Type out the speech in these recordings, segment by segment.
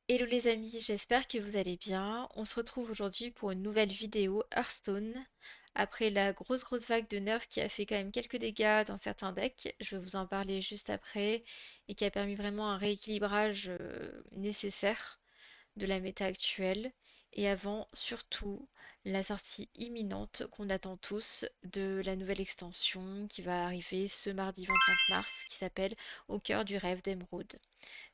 Hello les amis, j'espère que vous allez bien. On se retrouve aujourd'hui pour une nouvelle vidéo Hearthstone. Après la grosse vague de nerfs qui a fait quand même quelques dégâts dans certains decks, je vais vous en parler juste après, et qui a permis vraiment un rééquilibrage nécessaire de la méta actuelle. Et avant, surtout, la sortie imminente qu'on attend tous de la nouvelle extension qui va arriver ce mardi 25 mars, qui s'appelle Au cœur du rêve d'Emeraude.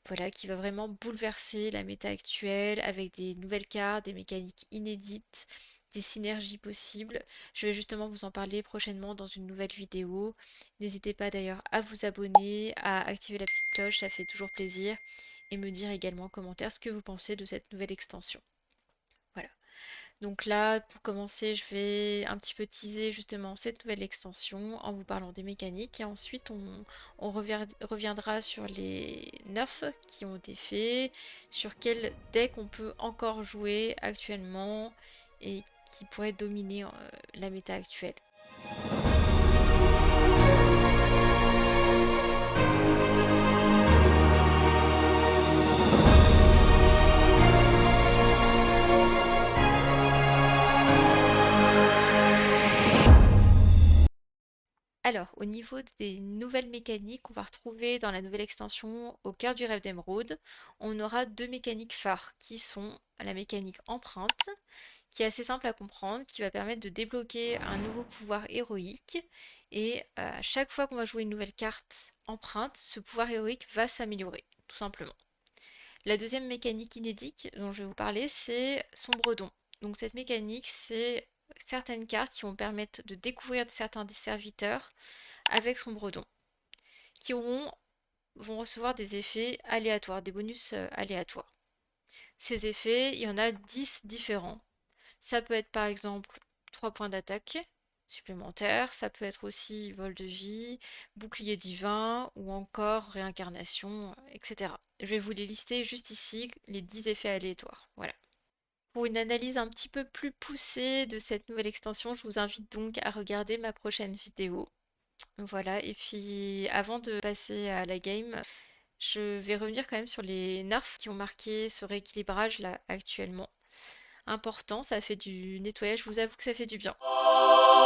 Voilà, qui va vraiment bouleverser la méta actuelle avec des nouvelles cartes, des mécaniques inédites, des synergies possibles. Je vais justement vous en parler prochainement dans une nouvelle vidéo. N'hésitez pas d'ailleurs à vous abonner, à activer la petite cloche, ça fait toujours plaisir, et me dire également en commentaire ce que vous pensez de cette nouvelle extension. Voilà. Donc là, pour commencer, je vais un petit peu teaser justement cette nouvelle extension en vous parlant des mécaniques et ensuite on reviendra sur les nerfs qui ont été faits, sur quel deck on peut encore jouer actuellement et qui pourrait dominer la méta actuelle. Alors, au niveau des nouvelles mécaniques qu'on va retrouver dans la nouvelle extension Au cœur du rêve d'Emeraude, on aura deux mécaniques phares qui sont la mécanique empreinte, qui est assez simple à comprendre, qui va permettre de débloquer un nouveau pouvoir héroïque. Et à chaque fois qu'on va jouer une nouvelle carte empreinte, ce pouvoir héroïque va s'améliorer, tout simplement. La deuxième mécanique inédite dont je vais vous parler, c'est Sombre Don. Donc cette mécanique, c'est certaines cartes qui vont permettre de découvrir certains des serviteurs avec Sombre Don, qui vont recevoir des effets aléatoires, des bonus aléatoires. Ces effets, il y en a 10 différents. Ça peut être par exemple 3 points d'attaque supplémentaires, ça peut être aussi vol de vie, bouclier divin ou encore réincarnation, etc. Je vais vous les lister juste ici, les 10 effets aléatoires. Voilà. Pour une analyse un petit peu plus poussée de cette nouvelle extension, je vous invite donc à regarder ma prochaine vidéo. Voilà, et puis avant de passer à la game, je vais revenir quand même sur les nerfs qui ont marqué ce rééquilibrage là actuellement. Important, ça fait du nettoyage, je vous avoue que ça fait du bien.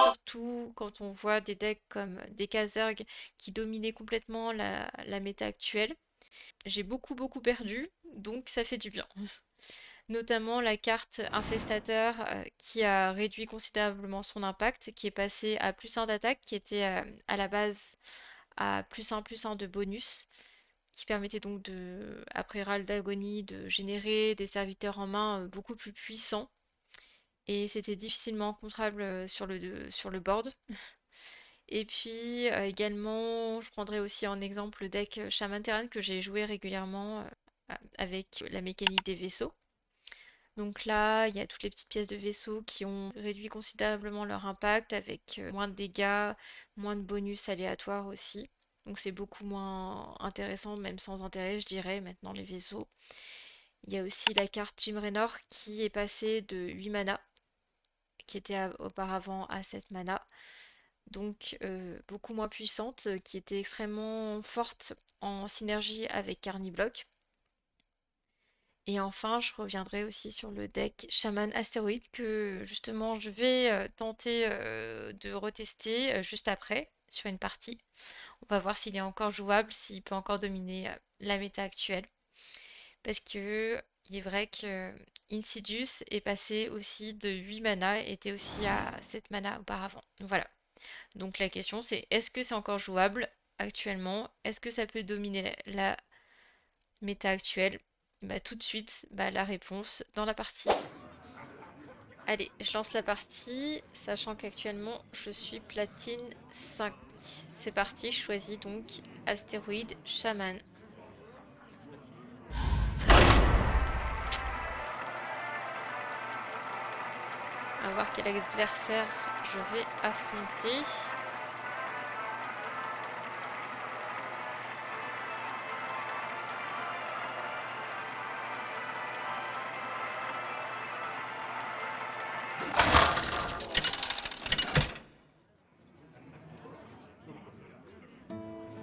Surtout quand on voit des decks comme des Kazerg qui dominaient complètement la méta actuelle. J'ai beaucoup perdu, donc ça fait du bien. Notamment la carte Infestateur qui a réduit considérablement son impact, qui est passé à +1 d'attaque, qui était à la base à +1/+1 de bonus, qui permettait donc de, après Râle d'Agonie, de générer des serviteurs en main beaucoup plus puissants. Et c'était difficilement encontrable sur le board. Et puis également, je prendrai aussi en exemple le deck Shaman Terran que j'ai joué régulièrement avec la mécanique des vaisseaux. Donc là, il y a toutes les petites pièces de vaisseau qui ont réduit considérablement leur impact avec moins de dégâts, moins de bonus aléatoires aussi. Donc c'est beaucoup moins intéressant, même sans intérêt, je dirais, maintenant les vaisseaux. Il y a aussi la carte Jim Raynor qui est passée de 8 mana, qui était auparavant à 7 mana. Donc beaucoup moins puissante, qui était extrêmement forte en synergie avec Carniblock. Et enfin, je reviendrai aussi sur le deck Shaman Astéroïde que justement je vais tenter de retester juste après sur une partie. On va voir s'il est encore jouable, s'il peut encore dominer la méta actuelle. Parce que il est vrai que Insidious est passé aussi de 8 mana, était aussi à 7 mana auparavant. Voilà. Donc la question c'est est-ce que c'est encore jouable actuellement? Est-ce que ça peut dominer la méta actuelle? Bah, tout de suite, bah, la réponse dans la partie. Allez, je lance la partie, sachant qu'actuellement je suis platine 5. C'est parti, je choisis donc Astéroïde Shaman. On va voir quel adversaire je vais affronter.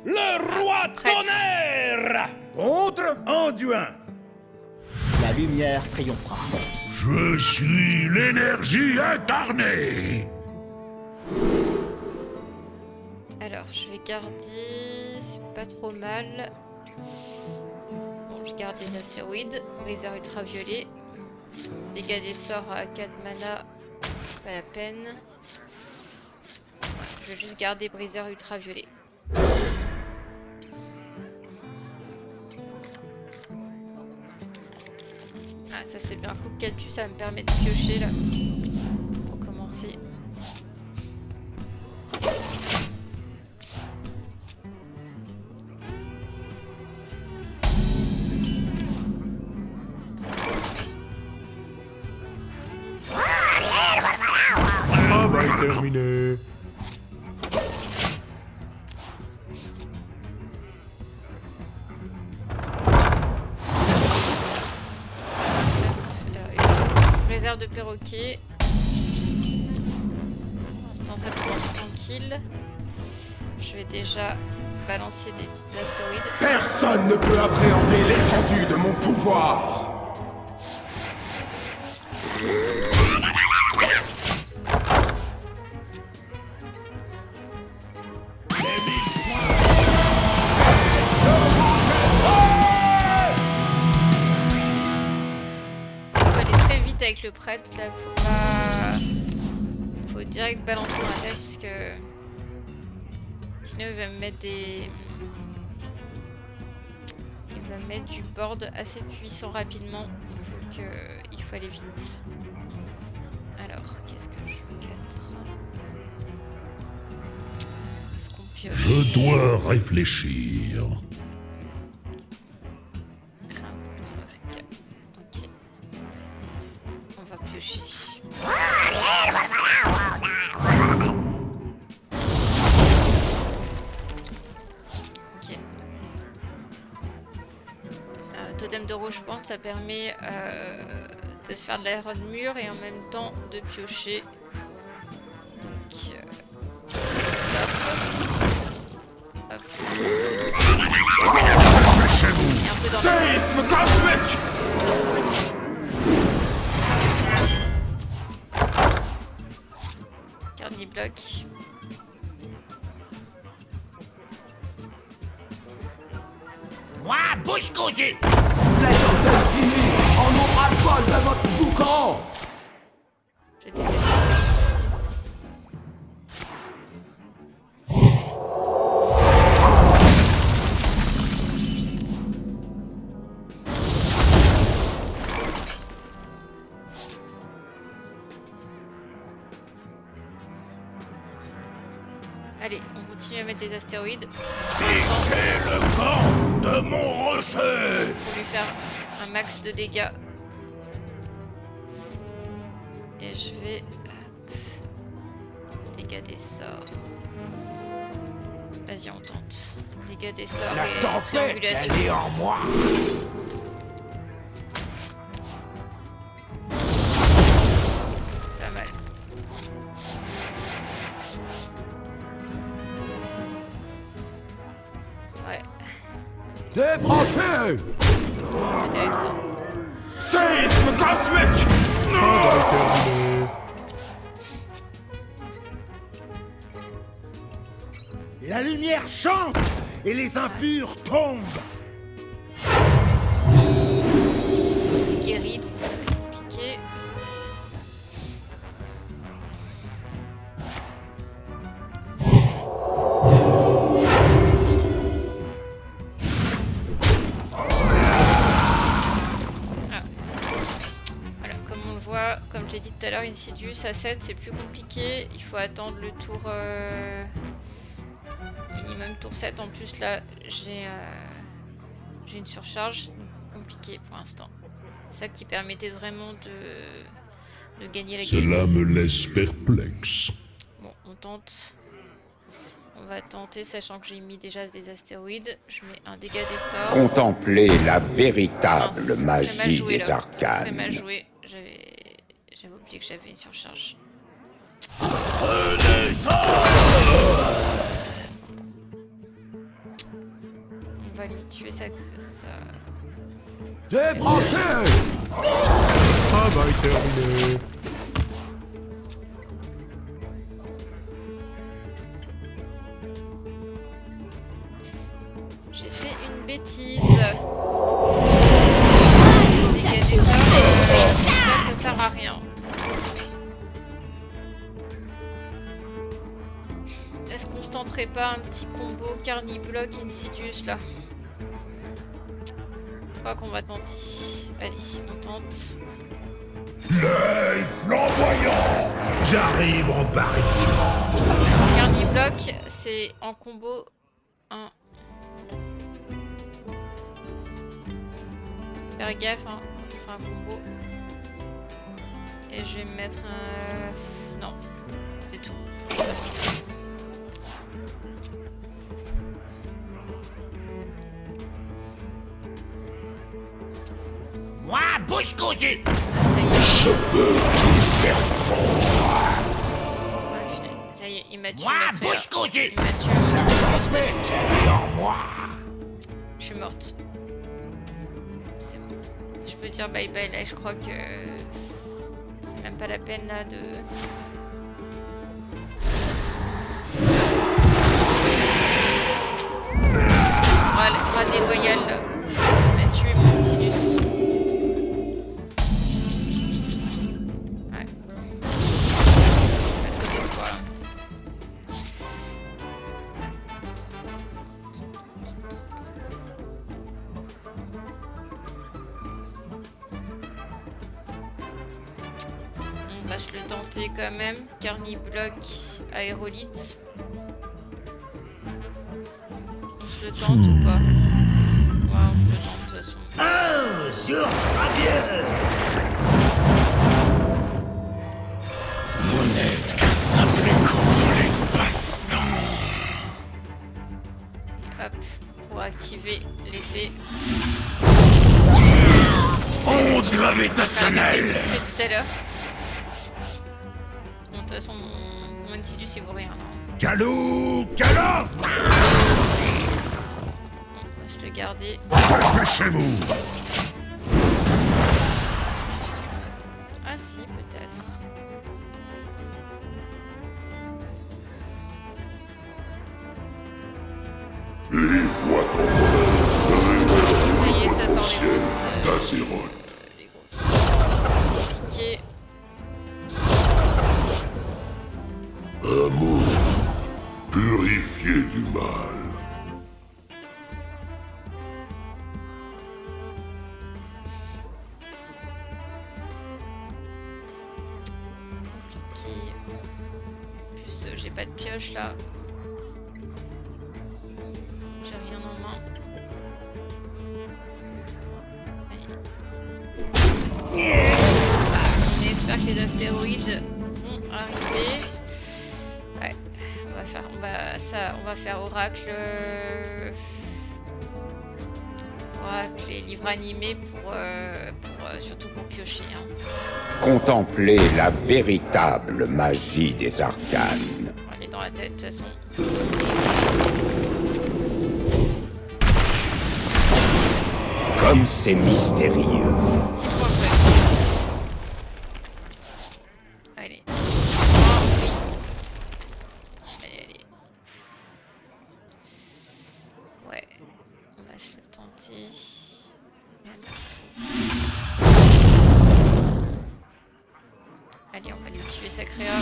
Le Ah, roi prête. tonnerre contre Anduin. la lumière triomphera. Je suis l'énergie incarnée. Alors, je vais garder... C'est pas trop mal. Bon, je garde les astéroïdes. Briseur ultraviolet. Dégâts des sorts à 4 mana. C'est pas la peine. Je vais juste garder briseur ultraviolet. Ah, ça c'est bien. Un coup de calcul, ça va me permet de piocher là. Pour commencer. Travail terminé. Réserve de perroquet. Pour l'instant, ça commence tranquille. Je vais déjà balancer des petites astéroïdes. Personne ne peut appréhender l'étendue de mon pouvoir. Faut aller très vite avec le prêtre. Là, faut pas... Faut direct balancer dans la tête parce que... Sinon, il va me mettre des... Il va me mettre du board assez puissant rapidement. Il faut aller vite. Alors, qu'est-ce que je veux 4 Est-ce qu'on pioche? Je dois réfléchir. Créer un contre-regard. Ok. Vas-y. On va piocher. Ok. Totem de Rochepente, ça permet de se faire de l'air de mur et en même temps de piocher. Donc, c'est top. Hop. Et un peu dans la tête. Séisme cosmique. Carny bloc. Moi, bouche cousue. Les odeurs finis en ont ras-le-bol de votre boucan. Je déteste cette Allez, on continue à mettre des astéroïdes. Pour l'instant, C'est le camp de mon rocher. pour lui faire un max de dégâts. Et je vais... hop, dégâts des sorts. Vas-y, on tente. Dégâts des sorts La et tempête, triangulation. elle est en moi. Pas mal. Ouais, Débranchez. pas terrible ça. Séisme cosmique. Travail terminé. La lumière chante et les impurs tombent. Il guérit, donc ça va être compliqué. Ah. Voilà, comme on le voit, comme je l'ai dit tout à l'heure, Insidious à 7 c'est plus compliqué. Il faut attendre le tour minimum tour 7. En plus là, j'ai une surcharge, donc compliqué pour l'instant. C'est ça qui permettait vraiment de gagner la game. Cela me laisse perplexe. Bon, on tente. On va tenter, sachant que j'ai mis déjà des astéroïdes. Je mets un dégât des sorts. Contempler la véritable Mince, très mal magie joué des là. Très mal arcanes. joué. J'avais oublié que j'avais une surcharge. On va lui tuer sa... Débranchez. Travail terminé. J'ai fait une bêtise. Dégâts des sorts, ça sert à rien. Est-ce qu'on se tenterait pas un petit combo Carniblock Insidious là? Je crois qu'on va tenter. Allez, on tente. L'œil flamboyant. J'arrive en barricade. Carniblock, c'est en combo 1. Faire gaffe hein, quand on fait un combo. Et je vais me mettre un... Non, c'est tout. Je passe mon tour. Moi, bouche cousue. Ah, ça y est. Je peux tout faire fondre. Ah, putain, ça y est, il m'a tué. Moi, ma frère. bouche cousue. Il m'a tué mon Insidious, là, J'ai en moi. je suis morte. C'est bon. Je peux dire bye bye là, je crois que c'est même pas la peine là de... Rat déloyal là. Il m'a tué mon Insidious. Ouais. Pas trop d'espoir là. On va se le tenter quand même. Carniblock, aérolite. On se le tente ou pas? Ouais, on se le tente de toute façon. Oh, jour radieux. Vous n'êtes qu'un simple écho de l'espace-temps. Et hop, pour activer l'effet. Onde On va faire le même gravitationnelle. bêtise que tout à l'heure. Bon, de toute façon, mon Insidious il vaut rien là. Calou, calou. Bon, on va se le garder. Dépêchez-vous. Ah si, peut-être. Les voix tombeuses Ça y est, ça sort les grosses... d'Azeroth. les grosses... C'est compliqué. Amour, purifié du mal. Compliqué. En plus, j'ai pas de pioche là. J'ai rien en main. Allez. On espère que les astéroïdes vont arriver. Ouais, on va faire oracle, oracle et livre animé pour surtout pour piocher. Hein. Contemplez la véritable magie des arcanes. On va aller dans la tête de toute façon. Comme c'est mystérieux. 6 points faibles. Allez. 6 points, oui. Allez, allez. Ouais. On va se le tenter. Merde. Allez, on va lui tuer sa créa.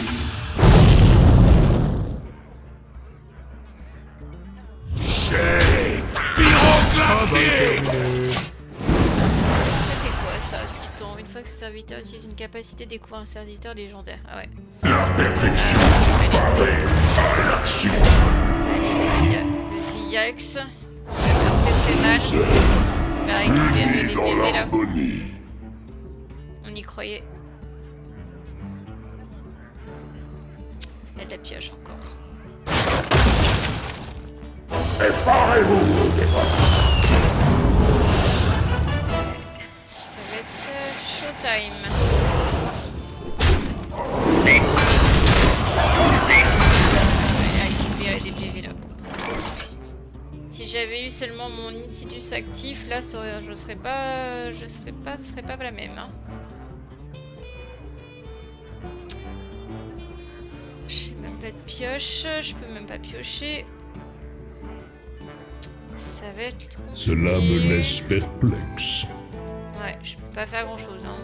J'ai Travail pyroclasté. terminé. Ça fait quoi ça, Triton? Une fois que ce serviteur utilise une capacité, découvre un serviteur légendaire. Ah ouais. La perfection parée à l'action. Allez, les dégâts. Le Triax. Ça va faire très très mal. On va récupérer Unis les dans PV là. l'harmonie. On y croyait. Il y a de la pioche encore. Préparez-vous au départ. Ça va être showtime. On va aller récupérer des PV là. Si j'avais eu seulement mon Insidus actif, là, je serais pas, ce serait pas la même. Hein. J'ai même pas de pioche, je peux même pas piocher. Ça va être compliqué. Cela me laisse perplexe. Ouais, je peux pas faire grand chose. Hein.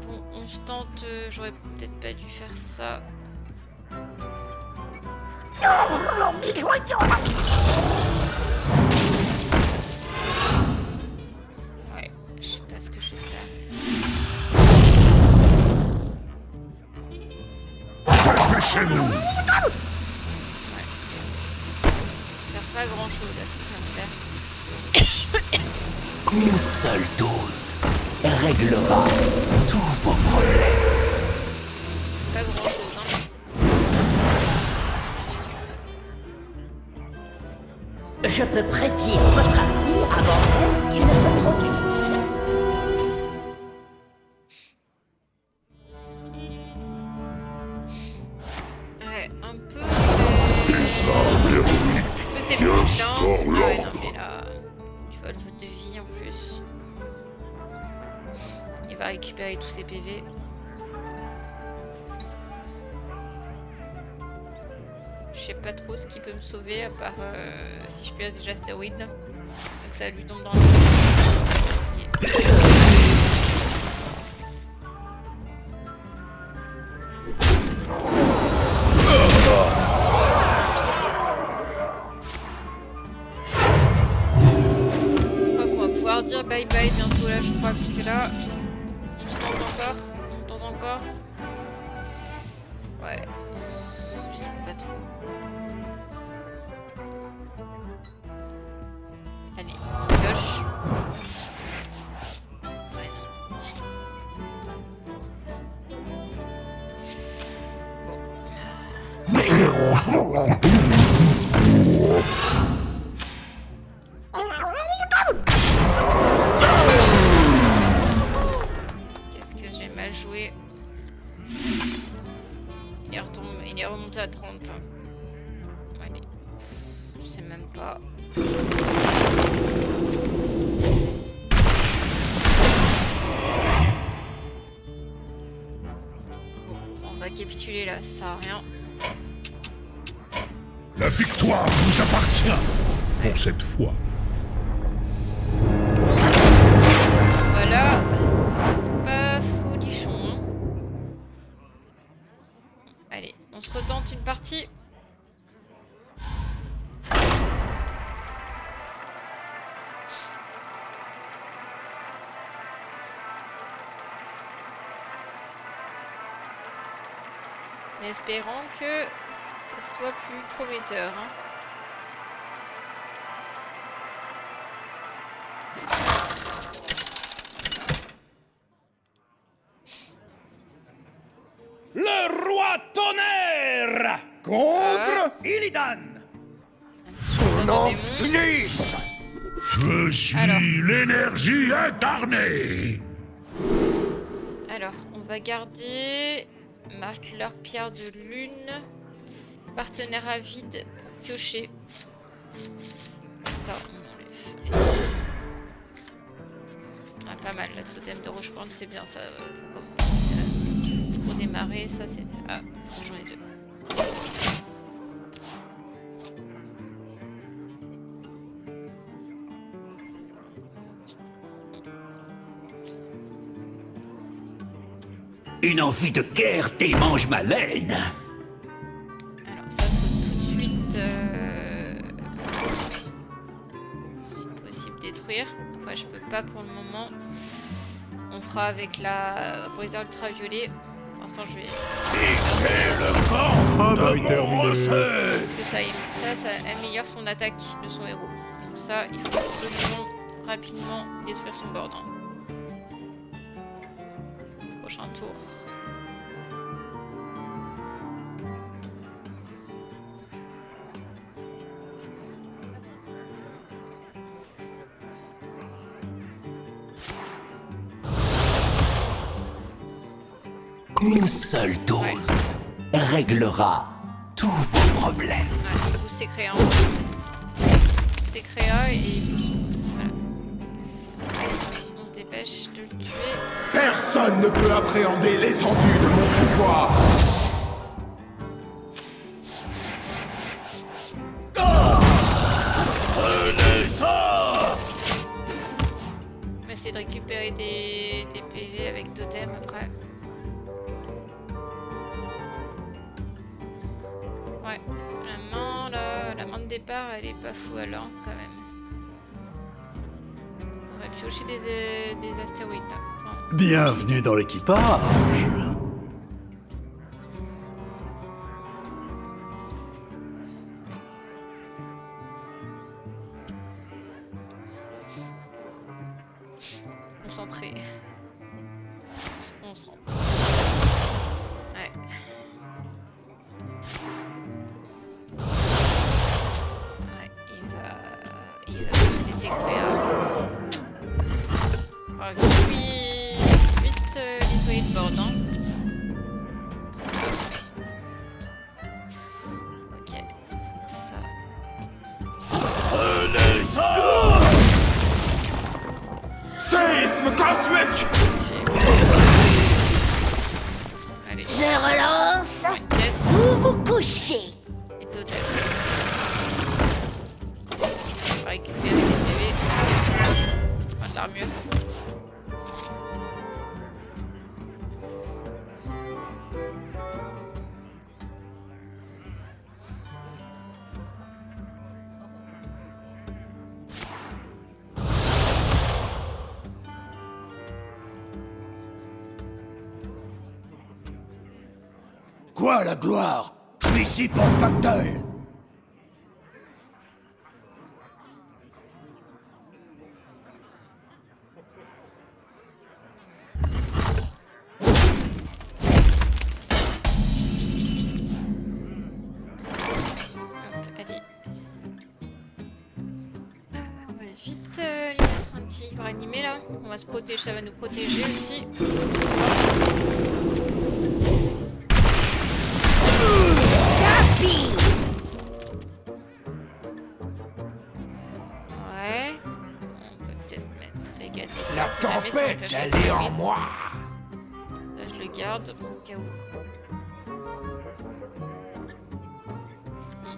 Bon, on se tente. J'aurais peut-être pas dû faire ça. Ouais, je sais pas ce que je vais faire. Dépêchez-vous! Ouais. Ça sert pas à grand chose là, ce que je viens de faire. Une seule dose réglera tous vos problèmes. Pas grand chose, hein. Je peux prédire votre avenir avant même qu'il ne se produise. Ouais, un peu. Des armes héroïques Un peu sceptique, qui hein. instaurent Ah ouais, non, l'ordre. mais là. Tu vois le vote de vie en plus. Il va récupérer tous ses PV. Je sais pas trop ce qui peut me sauver à part si je pioche déjà stéroïde. Donc ça lui tombe dans le dos. Je crois qu'on va pouvoir dire bye bye bientôt là, je crois, parce que là, on se tente encore. On tente encore. Ouais. Je sais pas trop. Allez, pioche. Ouais, qu'est-ce que j'ai mal joué. Il est remonté à 30. Allez. Je sais même pas. Bon, on va capituler là, ça sert à rien. La victoire vous appartient pour cette fois. Voilà. C'est pas folichon. Hein. Allez, on se retente une partie. Espérant que ça soit plus prometteur. Hein. Le roi tonnerre contre Illidan. Un petit chasseur de démons. Finisse. Je suis Alors. l'énergie incarnée. Alors, on va garder leur pierre de lune, partenaire avide pour piocher. Ça, on enlève. Ah, pas mal, la totem de Rochepointe, c'est bien ça pour démarrer. Ça, c'est. Ah, j'en ai deux. Une envie de guerre démange ma laine. Alors, ça, faut tout de suite, si possible, détruire. Enfin, je peux pas pour le moment. On fera avec la briseur ultraviolet. Pour l'instant, je vais. Piquez le camp de mon rocher. Parce que ça améliore son attaque de son héros. Donc ça, il faut absolument rapidement détruire son board. Hein. Prochain tour. Une seule dose réglera tous vos problèmes. Ah, il booste ses créas en plus. Ses créas et il booste. Voilà. Allez, on se dépêche de le tuer. Personne ne peut appréhender l'étendue de mon pouvoir. Prenez ça! On va essayer de récupérer des PV avec totem après. Ouais, la main de départ elle est pas fou alors quand même. On aurait pioché des astéroïdes là. Enfin, Bienvenue dans l'équipage. concentré. On se concentre. Ouais. Ouais, il va booster ses créas. On va vite nettoyer le board, hein. Ok, comme ça. Prenez ça! Séisme cosmique. Allez, Je relance. une pièce Vous vous couchez. et totem. On va récupérer des PV. Enfin, de l'armure. Quoi la gloire? Je suis ici pour le pactole. Hop, allez, vas-y. On va vite lui mettre un petit livre animé là. On va se protéger, ça va nous protéger aussi. Capi. Ouais. On peut peut-être mettre les gars des La si jamais, si on tempête, pêche elle est l'astéroïde. en moi. Ça, je le garde au cas où.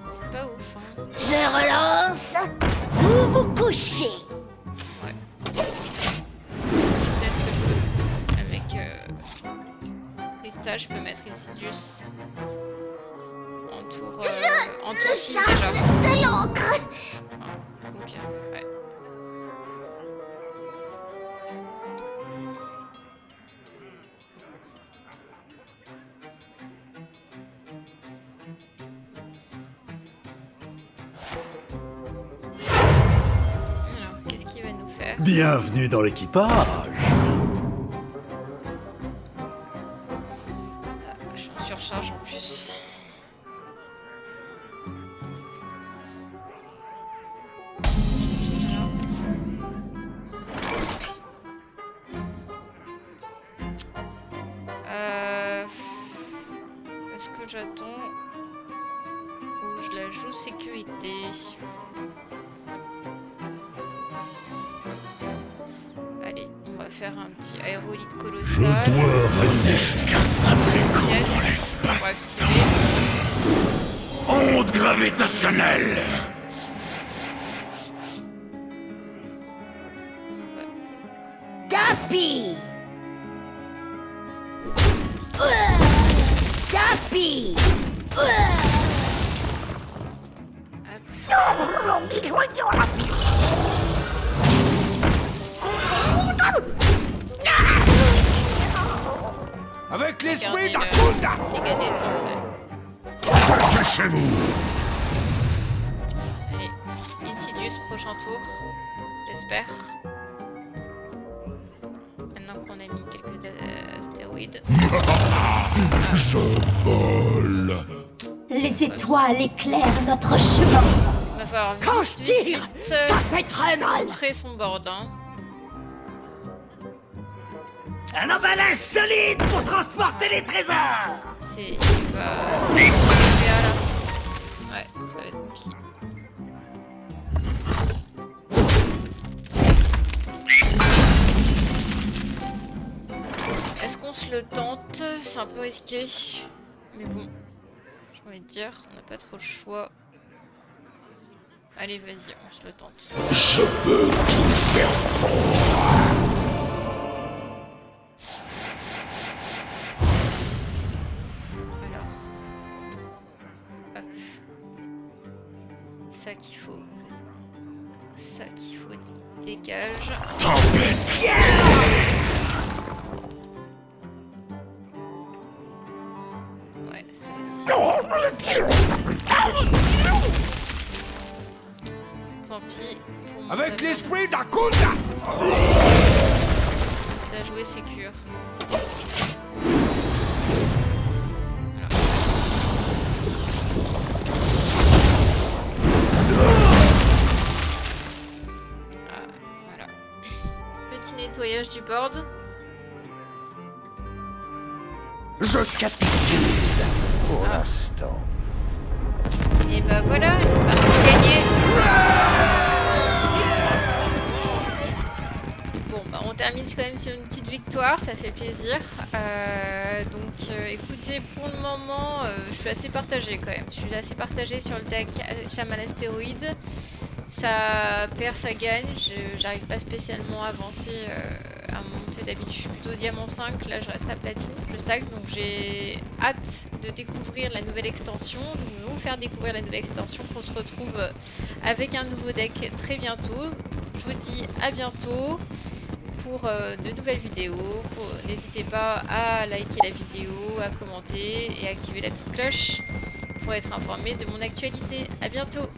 C'est pas ouf, hein. Je relance. Vous vous couchez. Ouais. Si, peut-être que je peux. Avec Krista, je peux mettre Insidious. En tour 6 déjà. Charge de l'encre. Ah, ok, ouais. Alors, qu'est-ce qu'il va nous faire? Bienvenue dans l'équipage. Je suis en surcharge en plus. Voilà. Est-ce que j'attends ou je la joue sécurité? Allez, on va faire un petit aérolite Je colossal. dois rallumer qu'un simple écran Pièce dans pour l'espace. activer. Onde gravitationnelle! Capi. Capi. Avec l'esprit Regardez d'Akunda. les gars descendent. Dépêchez-vous! Allez, Insidious, prochain tour. J'espère. Maintenant qu'on a mis quelques astéroïdes. Je vole! Les étoiles éclairent notre chemin. Il va falloir Quand vite, je vite, tire, vite, ça fait très mal. montrer son board. Hein. Un emballage solide pour transporter les trésors. Il va... c'est là. Ouais, ça va être compliqué. Est-ce qu'on se le tente? C'est un peu risqué. Mais bon, j'ai envie de dire, on n'a pas trop le choix. Allez, vas-y, on se le tente. Je peux tout faire fondre. Alors, hop. Ça qu'il faut. Ça qu'il faut. Dégage. Ouais, ça aussi. Tant pis pour mon Avec avion l'esprit de- d'Akunda. Ça a joué sécure. Ah, voilà. Petit nettoyage du board. Je capitule pour l'instant. Et bah voilà, une partie gagnée. Bon, bah on termine quand même sur une petite victoire, ça fait plaisir. Écoutez, pour le moment, je suis assez partagée quand même. Je suis assez partagée sur le deck Shaman Astéroïde. Ça perd, ça gagne. J'arrive pas spécialement à avancer, à monter. D'habitude, je suis plutôt diamant 5. Là, je reste à platine. Je stack. Donc, j'ai hâte de découvrir la nouvelle extension. Donc, je vais vous faire découvrir la nouvelle extension. On se retrouve avec un nouveau deck très bientôt. Je vous dis à bientôt pour de nouvelles vidéos. N'hésitez pas à liker la vidéo, à commenter et à activer la petite cloche pour être informé de mon actualité. À bientôt!